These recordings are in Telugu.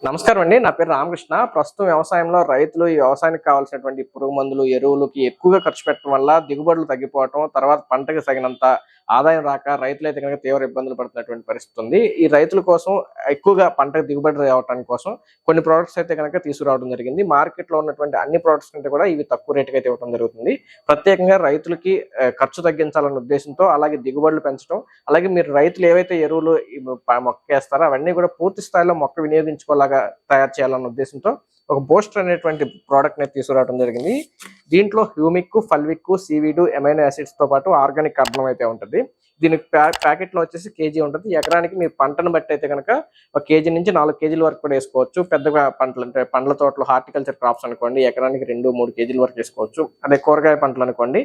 నమస్కారం అండి. నా పేరు రామకృష్ణ. ప్రస్తుతం వ్యవసాయంలో రైతులు ఈ వ్యవసాయానికి కావాల్సినటువంటి పురుగు మందులు, ఎరువులకి ఎక్కువగా ఖర్చు పెట్టడం వల్ల దిగుబడులు తగ్గిపోవటం, తర్వాత పంటకి తగినంత ఆదాయం రాక రైతులైతే గనుక తీవ్ర ఇబ్బందులు పడుతున్నటువంటి పరిస్థితి ఉంది. ఈ రైతుల కోసం ఎక్కువగా పంటకు దిగుబడి రావటానికి కోసం కొన్ని ప్రొడక్ట్స్ అయితే గనుక తీసుకురావడం జరిగింది. మార్కెట్‌లో ఉన్నటువంటి అన్ని ప్రొడక్ట్స్ కంటే కూడా ఇవి తక్కువ రేట్‌కి అయితే ఇవ్వడం జరుగుతుంది. ప్రత్యేకంగా రైతులకి ఖర్చు తగ్గించాలన్న ఉద్దేశంతో, అలాగే దిగుబడులు పెంచడం, అలాగే మీరు రైతులు ఏవైతే ఎరువులు మొక్కకేస్తారో అవన్నీ కూడా పూర్తి స్థాయిలో మొక్క వినియోగించుకోలాగా తయారు చేయాలన్న ఉద్దేశంతో ఒక బూస్టర్ అనేటువంటి ప్రోడక్ట్ ని తీసుకురావడం జరిగింది. దీంట్లో humic, fulvic, seaweed, amino acids తో పాటు ఆర్గానిక్ కార్బనం అయితే ఉంటుంది. దీనికి ప్యాకెట్ లో వచ్చేసి కేజీ ఉంటుంది. ఎకరానికి మీ పంటను బట్టి అయితే కనుక 1 కేజీ నుంచి 4 కేజీల వరకు కూడా వేసుకోవచ్చు. పెద్దగా పంటలు అంటే పండ్ల తోటలు, హార్టికల్చర్ క్రాప్స్ అనుకోండి ఎకరానికి 2-3 కేజీల వరకు వేసుకోవచ్చు. అదే కూరగాయ పంటలు అనుకోండి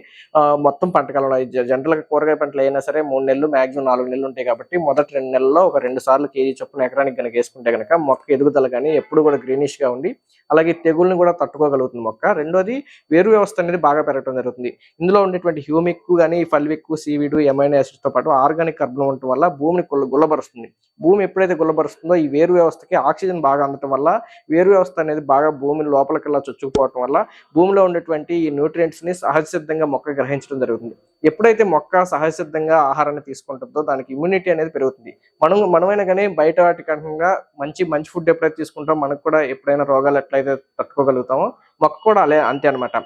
మొత్తం పంటకాలంలో జనరల్ గా కూరగాయ పంటలు అయినా సరే 3 నెలలు మాక్సిమం 4 నెలలు ఉంటాయి కాబట్టి మొదటి 2 నెలల్లో ఒక 2 సార్లు కేజీ చొప్పున ఎకరానికి కనుక వేసుకుంటే కనుక మొక్క ఎదుగుదల కానీ ఎప్పుడు కూడా గ్రీనిష్ గా ఉండి అలాగే తెగుల్ని కూడా తట్టుకోగలుగుతుంది మొక్క. రెండోది వేరు వ్యవస్థ అనేది బాగా పెరగడం జరుగుతుంది. ఇందులో ఉండేటువంటి హ్యూమిక్ కానీ ఫల్విక్, సీవీడ్, ఎమైనో యాసిడ్స్ తో పాటు ఆర్గానిక్ కార్బన్ ఉండటం వల్ల భూమిని గుల్లబరుస్తుంది. భూమి ఎప్పుడైతే గుల్లబరుస్తుందో ఈ వేరు వ్యవస్థకి ఆక్సిజన్ బాగా అందటం వల్ల వేరు వ్యవస్థ అనేది బాగా భూమిని లోపలికల్లా చొచ్చుకుపోవటం వల్ల భూమిలో ఉండేటువంటి ఈ న్యూట్రియంట్స్ ని సహజసిద్ధంగా మొక్క గ్రహించడం జరుగుతుంది. ఎప్పుడైతే మొక్క సహజసిద్ధంగా ఆహారాన్ని తీసుకుంటుందో దానికి ఇమ్యూనిటీ అనేది పెరుగుతుంది. మనమైనా కానీ బయట వాటికంటే మంచి ఫుడ్ ఎప్పుడైతే తీసుకుంటామో మనకు కూడా ఎప్పుడైనా రోగాలు ఎట్లయితే తట్టుకోగలుగుతామో మొక్క కూడా అంతే అనమాట.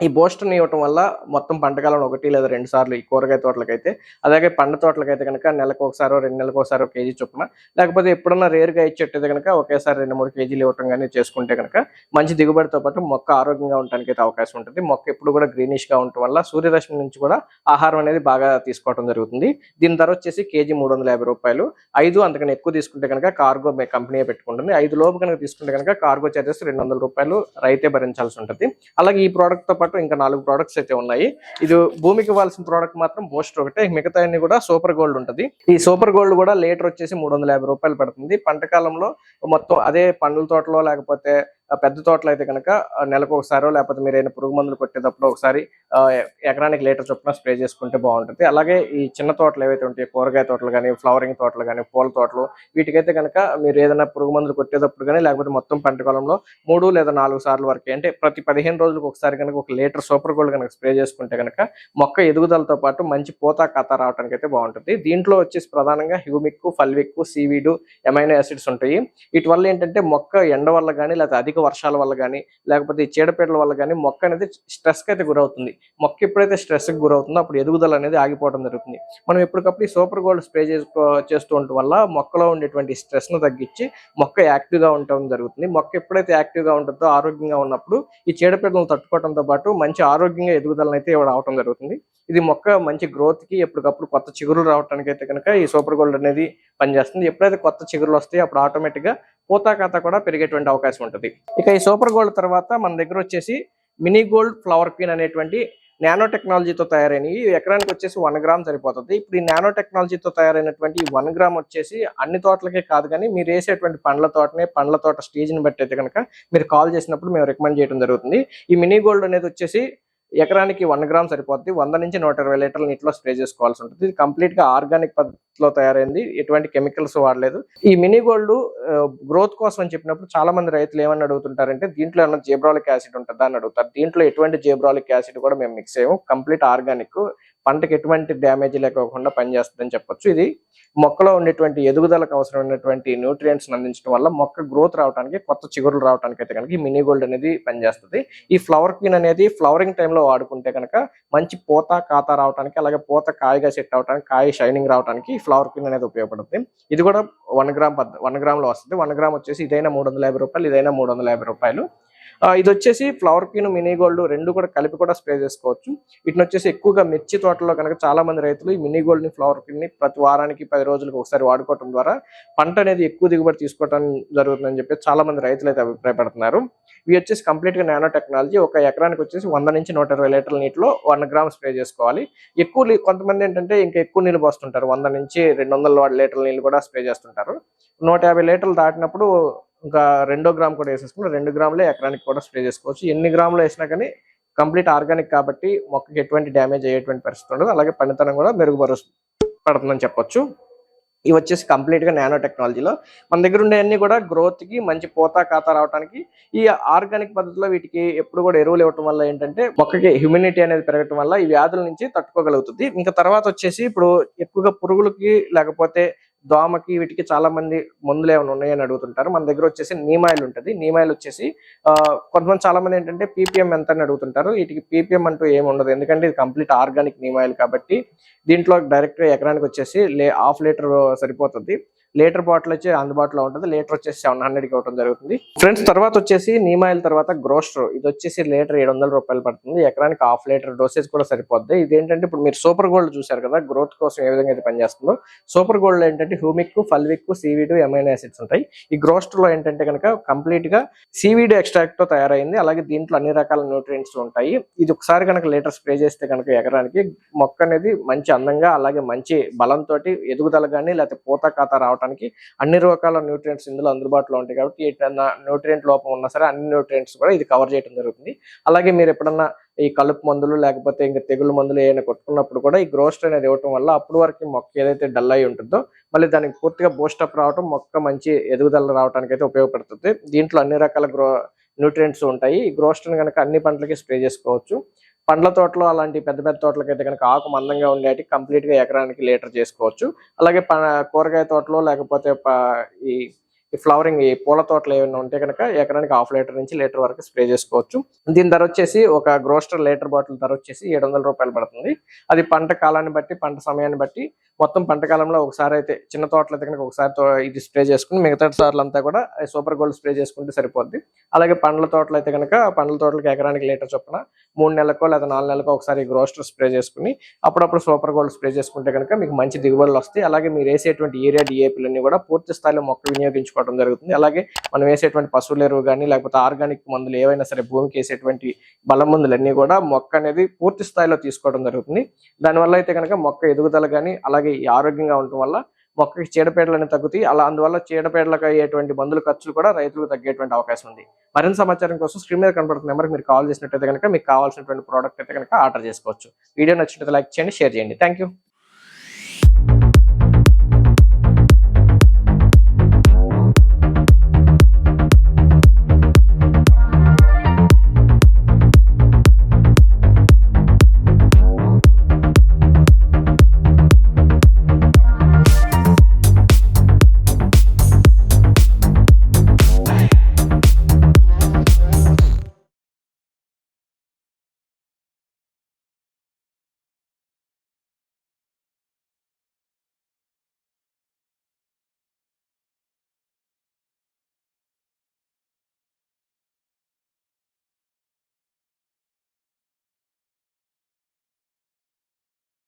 ఈ బూస్టర్ని ఇవ్వటం వల్ల మొత్తం పంటకాలంలో 1 లేదా 2 సార్లు ఈ కూరగాయ తోటలకైతే, అలాగే పండ్ల తోటలకైతే కనుక నెలకు ఒకసారో 2 నెలలకు ఒకసారో కేజీ చొప్పున, లేకపోతే ఎప్పుడన్నా రేరుగా ఇచ్చేట్టయితే కనుక ఒకేసారి 2-3 కేజీలు ఇవ్వటం కానీ చేసుకుంటే కనుక మంచి దిగుబడితో పాటు మొక్క ఆరోగ్యంగా ఉండడానికి అయితే అవకాశం ఉంటుంది. మొక్క ఎప్పుడు కూడా గ్రీనిష్ గా ఉండటం వల్ల సూర్యరశ్మి నుంచి కూడా ఆహారం అనేది బాగా తీసుకోవడం జరుగుతుంది. దీని ధర వచ్చేసి కేజీ రూ. 350. 5 అంతకన్నా ఎక్కువ తీసుకుంటే కనుక కార్గో కంపెనీ పెట్టుకుంటుంది. 5 లోపు కనుక తీసుకుంటే కనుక కార్గో చార్జెస్ రూ. 200 రైతే భరించాల్సి ఉంటుంది. అలాగే ఈ ప్రోడక్ట్ తో పాటు ఇంకా 4 ప్రొడక్ట్స్ అయితే ఉన్నాయి. ఇది భూమికి ఇవ్వాల్సిన ప్రోడక్ట్ మాత్రం బూస్టర్ ఒకటే, మిగతా అన్ని కూడా సూపర్ గోల్డ్ ఉంటుంది. ఈ సూపర్ గోల్డ్ కూడా లీటర్ వచ్చేసి రూ. 350 పడుతుంది. పంట కాలంలో మొత్తం అదే పండ్ల తోటలో లేకపోతే పెద్ద తోటలు అయితే కనుక నెలకు ఒకసారో లేకపోతే మీరైనా పురుగు మందులు కొట్టేటప్పుడు ఒకసారి ఎకరానికి లీటర్ చొప్పున స్ప్రే చేసుకుంటే బాగుంటుంది. అలాగే ఈ చిన్న తోటలు ఏవైతే ఉంటాయి కూరగాయ తోటలు కానీ, ఫ్లవరింగ్ తోటలు కానీ, పూల తోటలు, వీటికైతే కనుక మీరు ఏదైనా పురుగు మందులు కొట్టేటప్పుడు కానీ లేకపోతే మొత్తం పంట కాలంలో 3 లేదా 4 సార్లు వరకు అంటే ప్రతి 15 రోజులకు ఒకసారి కనుక 1 లీటర్ సూపర్ గోల్డ్ కనుక స్ప్రే చేసుకుంటే కనుక మొక్క ఎదుగుదలతో పాటు మంచి పోతా ఖాతా రావడానికి అయితే బాగుంటుంది. దీంట్లో వచ్చేసి ప్రధానంగా humic, fulvic, seaweed, amino acids ఉంటాయి. వీటి వల్ల ఏంటంటే మొక్క ఎండ వల్ల కానీ లేకపోతే అధిక వర్షాల వల్ల కానీ లేకపోతే ఈ చీడపీడల వల్ల కానీ మొక్క అనేది స్ట్రెస్ కి అయితే గురవుతుంది. మొక్క ఎప్పుడైతే స్ట్రెస్ కి గురవుతుందో అప్పుడు ఎదుగుదల అనేది ఆగిపోవడం జరుగుతుంది. మనం ఎప్పటికప్పుడు ఈ సూపర్ గోల్డ్ స్ప్రే చేస్తూ ఉండటం వల్ల మొక్కలో ఉండేటువంటి స్ట్రెస్ ను తగ్గించి మొక్క యాక్టివ్ గా ఉండటం జరుగుతుంది. మొక్క ఎప్పుడైతే యాక్టివ్ గా ఉంటుందో ఆరోగ్యంగా ఉన్నప్పుడు ఈ చీడపీడలను తట్టుకోవడంతో పాటు మంచి ఆరోగ్యంగా ఎదుగుదలను అయితే రావడం జరుగుతుంది. ఇది మొక్క మంచి గ్రోత్ కి ఎప్పటికప్పుడు కొత్త చిగురులు రావడానికి అయితే కనుక ఈ సూపర్ గోల్డ్ అనేది పనిచేస్తుంది. ఎప్పుడైతే కొత్త చిగురులు వస్తాయో అప్పుడు ఆటోమేటిక్ గా పోతా ఖాతా కూడా పెరిగేటువంటి అవకాశం ఉంటుంది. ఇక ఈ సూపర్ గోల్డ్ తర్వాత మన దగ్గర వచ్చేసి మినీ గోల్డ్ ఫ్లవర్ క్వీన్ అనేటువంటి నానో టెక్నాలజీతో తయారైనవి. ఎకరానికి వచ్చేసి 1 గ్రామ్ సరిపోతుంది. ఇప్పుడు ఈ నానో టెక్నాలజీతో తయారైనటువంటి 1 గ్రామ్ వచ్చేసి అన్ని తోటలకే కాదు కానీ మీరు వేసేటువంటి పండ్ల తోట స్టేజ్ని బట్టి అయితే కనుక మీరు కాల్ చేసినప్పుడు మేము రికమెండ్ చేయడం జరుగుతుంది. ఈ మినీ గోల్డ్ అనేది వచ్చేసి ఎకరానికి 1 గ్రామ్ సరిపోద్ది. 100 నుంచి 120 లీటర్ల నీటిలో స్ప్రే చేసుకోవాల్సి ఉంటుంది. ఇది కంప్లీట్ గా ఆర్గానిక్ పద్ధతిలో తయారైంది, ఎటువంటి కెమికల్స్ వాడలేదు. ఈ మినీ గోల్డ్ గ్రోత్ కోసం అని చెప్పినప్పుడు చాలా మంది రైతులు ఏమని అడుగుతుంటారంటే దీంట్లో ఏమన్నా జీబ్రాలిక్ యాసిడ్ ఉంటుందా అని అడుగుతారు. దీంట్లో ఎటువంటి జీబ్రాలిక్ యాసిడ్ కూడా మేము మిక్స్ చేయము. కంప్లీట్ ఆర్గానిక్, పంటకి ఎటువంటి డ్యామేజ్ లేకుండా పనిచేస్తుందని చెప్పొచ్చు. ఇది మొక్కలో ఉండేటువంటి ఎదుగుదలకు అవసరమైనటువంటి న్యూట్రియంట్స్ అందించడం వల్ల మొక్క గ్రోత్ రావడానికి, కొత్త చిగురులు రావడానికి అయితే కనుక ఈ మినీ గోల్డ్ అనేది పనిచేస్తుంది. ఈ ఫ్లవర్ క్వీన్ అనేది ఫ్లవరింగ్ టైంలో వాడుకుంటే కనుక మంచి పూత ఖాతా రావడానికి, అలాగే పూత కాయగా సెట్ అవడానికి, కాయ షైనింగ్ రావడానికి ఈ ఫ్లవర్ క్వీన్ అనేది ఉపయోగపడుతుంది. ఇది కూడా 1 గ్రామ్ లో వస్తుంది. 1 గ్రామ్ వచ్చేసి ఇదైనా రూ. 350, ఇదైనా రూ. 350. ఇది వచ్చేసి ఫ్లవర్ క్వీన్, మినీ గోల్డ్ రెండు కూడా కలిపి కూడా స్ప్రే చేసుకోవచ్చు. వీటిని వచ్చేసి ఎక్కువగా మిర్చి తోటల్లో కనుక చాలా మంది రైతులు ఈ మినీ గోల్డ్ ని, ఫ్లవర్ క్వీన్ ని ప్రతి వారానికి 10 రోజులకు ఒకసారి వాడుకోవడం ద్వారా పంట అనేది ఎక్కువ దిగుబడి తీసుకోవడం జరుగుతుందని చెప్పి చాలా మంది రైతులు అయితే అభిప్రాయపడుతున్నారు. ఇవి వచ్చేసి కంప్లీట్ గా నానో టెక్నాలజీ. ఒక ఎకరానికి వచ్చేసి 100 నుంచి 120 లీటర్ల నీటిలో 1 గ్రామ్ స్ప్రే చేసుకోవాలి. కొంతమంది ఏంటంటే ఇంకా ఎక్కువ నీళ్ళు పోస్తుంటారు, 100 నుంచి 200 లీటర్ల నీళ్ళు కూడా స్ప్రే చేస్తుంటారు. 150 లీటర్లు దాటినప్పుడు ఇంకా 2 గ్రామ్ కూడా వేసేసుకుని 2 గ్రాములే ఎకరానికి కూడా స్ప్రే చేసుకోవచ్చు. ఎన్ని గ్రాములు వేసినా కానీ కంప్లీట్ ఆర్గానిక్ కాబట్టి మొక్కకి ఎటువంటి డ్యామేజ్ అయ్యేటువంటి పరిస్థితి ఉండదు. అలాగే పనితనం కూడా మెరుగుపడుతుందని చెప్పొచ్చు. ఇవి వచ్చేసి కంప్లీట్ గా నానో టెక్నాలజీలో మన దగ్గర ఉండేవన్నీ కూడా గ్రోత్ కి మంచి పోతా కాతా రావడానికి ఈ ఆర్గానిక్ పద్ధతిలో వీటికి ఎప్పుడు కూడా ఎరువులు ఇవ్వటం వల్ల ఏంటంటే మొక్కకి హ్యూమినిటీ అనేది పెరగటం వల్ల ఈ వ్యాధుల నుంచి తట్టుకోగలుగుతుంది. ఇంకా తర్వాత వచ్చేసి ఇప్పుడు ఎక్కువగా పురుగులకి లేకపోతే దోమకి వీటికి చాలా మంది మందులు ఏమైనా ఉన్నాయని అడుగుతుంటారు. మన దగ్గర వచ్చేసి నీమాయిల్ ఉంటుంది. నీమాయిల్ వచ్చేసి కొంతమంది చాలా మంది ఏంటంటే పీపీఎం ఎంత అని అడుగుతుంటారు. వీటికి పీపీఎం అంటూ ఏమి ఉండదు, ఎందుకంటే ఇది కంప్లీట్ ఆర్గానిక్ నీమాయిల్ కాబట్టి దీంట్లో డైరెక్ట్ గా ఎకరానికి వచ్చేసి హాఫ్ లీటర్ సరిపోతుంది. లీటర్ బాటిల్ వచ్చి అందుబాటులో ఉంటుంది. లీటర్ వచ్చేసి 700కి ఇవ్వడం జరుగుతుంది ఫ్రెండ్స్. తర్వాత వచ్చేసి నీమాయిల్ తర్వాత గ్రోస్టర్, ఇది వచ్చేసి లీటర్ 700 రూపాయలు పడుతుంది. ఎకరానికి హాఫ్ లీటర్ డోసేజ్ కూడా సరిపోద్ది. ఇదేంటంటే ఇప్పుడు మీరు సూపర్ గోల్డ్ చూసారు కదా, గ్రోత్ కోసం ఏ విధంగా అయితే పనిచేస్తుందో, సూపర్ గోల్డ్ లో ఏంటంటే humic, fulvic, seaweed, amino acids ఉంటాయి. ఈ గ్రోస్టర్ లో ఏంటంటే కనుక కంప్లీట్ గా సీవీడ్ ఎక్స్ట్రాక్ట్ తో తయారైంది. అలాగే దీంట్లో అన్ని రకాల న్యూట్రియంట్స్ ఉంటాయి. ఇది ఒకసారి కనుక లీటర్ స్ప్రే చేస్తే కనుక ఎకరానికి మొక్క అనేది మంచి అందంగా అలాగే మంచి బలంతో ఎదుగుదల కానీ లేకపోతే పూత కాత రావడానికి అన్ని రకాల న్యూట్రియంట్స్ ఇందులో అందుబాటులో ఉంటాయి. కాబట్టి ఏదైనా న్యూట్రియంట్ లోపం ఉన్నా సరే అన్ని న్యూట్రియంట్స్ కూడా ఇది కవర్ చేయడం జరుగుతుంది. అలాగే మీరు ఎప్పుడన్నా ఈ కలుపు మందులు లేకపోతే ఇంకా తెగులు మందులు ఏమైనా కొట్టుకున్నప్పుడు కూడా ఈ గ్రోస్టర్ అనేది ఇవ్వటం వల్ల అప్పుడు వరకు మొక్క ఏదైతే డల్ అయి ఉంటుందో మళ్ళీ దానికి పూర్తిగా బూస్టప్ రావడం, మొక్క మంచి ఎదుగుదల రావడానికి అయితే ఉపయోగపడుతుంది. దీంట్లో అన్ని రకాల న్యూట్రియంట్స్ ఉంటాయి. ఈ గ్రోస్టర్ కనుక అన్ని పంటలకి స్ప్రే చేసుకోవచ్చు. పండ్ల తోటలో అలాంటి పెద్ద పెద్ద తోటలకైతే కనుక ఆకు మందంగా ఉండేటి కంప్లీట్ గా ఎకరానికి లీటర్ చేసుకోవచ్చు. అలాగే కూరగాయ తోటలో లేకపోతే ఈ ఫ్లవరింగ్ ఈ పూల తోటలు ఏమైనా ఉంటే కనుక ఎకరానికి హాఫ్ లీటర్ నుంచి లీటర్ వరకు స్ప్రే చేసుకోవచ్చు. దీని ధర వచ్చేసి ఒక గ్రోస్టర్ లీటర్ బాటిల్ ధర వచ్చేసి 700 రూపాయలు పడుతుంది. అది పంట కాలాన్ని బట్టి పంట సమయాన్ని బట్టి మొత్తం పంట కాలంలో ఒకసారి అయితే చిన్న తోటలు అయితే కనుక ఒకసారి ఇది స్ప్రే చేసుకుని మిగతా సార్లు అంతా కూడా సూపర్ గోల్డ్ స్ప్రే చేసుకుంటే సరిపోద్ది. అలాగే పండ్ల తోటలు అయితే కనుక పండ్ల తోటలకు ఎకరానికి లీటర్ చొప్పున 3 నెలలకో లేదా 4 నెలలకో ఒకసారి గ్రోస్టర్ స్ప్రే చేసుకుని అప్పుడప్పుడు సూపర్ గోల్డ్ స్ప్రే చేసుకుంటే కనుక మీకు మంచి దిగుబడులు వస్తాయి. అలాగే మీరు వేసేటువంటి ఏరియా డిఏపీలన్నీ కూడా పూర్తి స్థాయిలో మొక్క వినియోగించుకోవడం జరుగుతుంది. అలాగే మనం వేసేటువంటి పశువుల ఎరువు కానీ లేకపోతే ఆర్గానిక్ మందులు ఏవైనా సరే భూమికి వేసేటువంటి బల మందులన్నీ కూడా మొక్క అనేది పూర్తి స్థాయిలో తీసుకోవడం జరుగుతుంది. దానివల్ల అయితే కనుక మొక్క ఎదుగుదల కానీ అలాగే ఈ ఆరోగ్యంగా ఉండటం వల్ల మొక్కకి చీడపీడలు అనేవి తగ్గుతాయి. అందువల్ల చీడపీడలకు అయ్యేటువంటి మందుల ఖర్చులు కూడా రైతులకు తగ్గేటువంటి అవకాశం ఉంది. మరింత సమాచారం కోసం స్క్రీన్ మీద కనపడుతున్న నెంబర్కి మీరు కాల్ చేసినట్టయితే కనుక మీకు కావాల్సినటువంటి ప్రోడక్ట్ అయితే కనుక ఆర్డర్ చేసుకోవచ్చు. వీడియో నచ్చినట్లయితే లైక్ చేయండి, షేర్ చేయండి. Thank you.